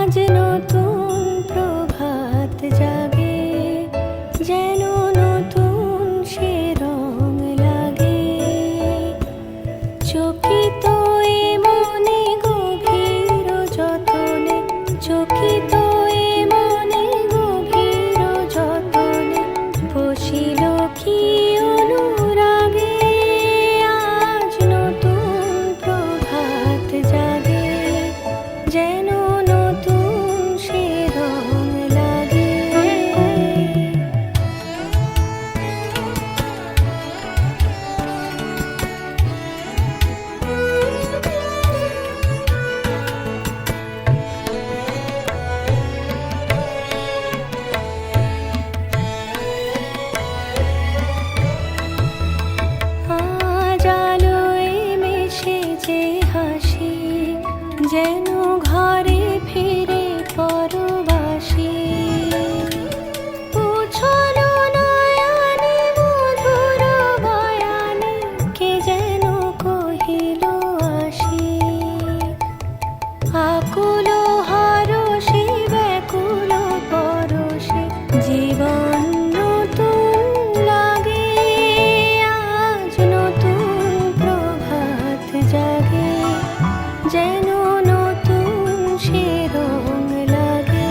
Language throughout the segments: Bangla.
আজ নতুন প্রভাত জাগে, যেন নতুন সে রং লাগে। চকিত এ মনে গভীর যতনে, চকিত এ মনে গভীর যতনে, বসিল কি অনুরাগে। আজ নতুন প্রভাত জাগে, যেন নতুন সে রং লাগে। আজ আলোয় মিশেছে হাসি, যেন ঘরে ফিরে পরবাসী। উছলো নয়নে মধুর বয়ানে, কে যেন কহিল আসি। আকুল হরষে ব্যাকুল পরশে, জীবন নতুন লাগে। আজ নতুন প্রভাত জাগে, যেন নতুন সে রং লাগে।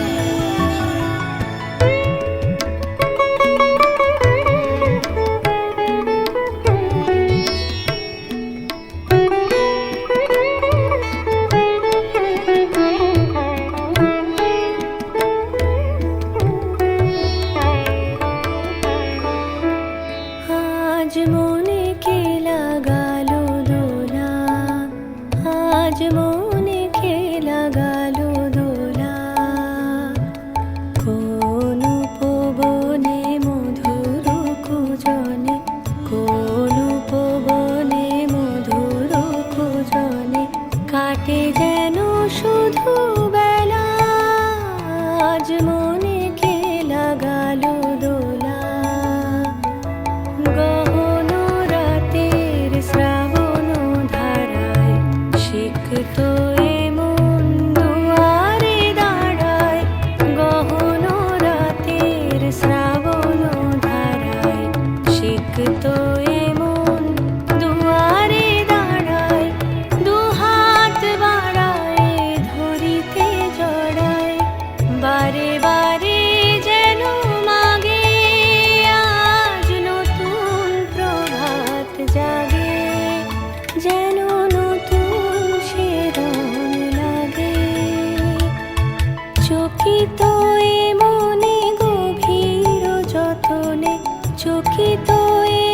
আজ মনে কে লাগালো দোলা, আজ মনে কে লাগালো দোলা। কোন উপবনে মধুর কুজনে, কোন উপবনে মধুর কুজনে, কাটে যেন শুধু বেলা। আজ মনে কে লাগালো দোলা, গহন রাতের শ্রাবণ ধারায়, সিক্ত এ মন দুয়ারে দাঁড়ায়। গহন রাতের শ্রাবণ ধারায়, সিক্ত এ মন দুয়ারে দাঁড়ায়। দুহাত বাড়ায় ধরিতে জড়ায়, বারে বারে যেন মাগে। আজ নতুন প্রভাত জাগে, যেন নতুন সে রং লাগে। চকিত এ মনে গভীর যতনে, চকিত এ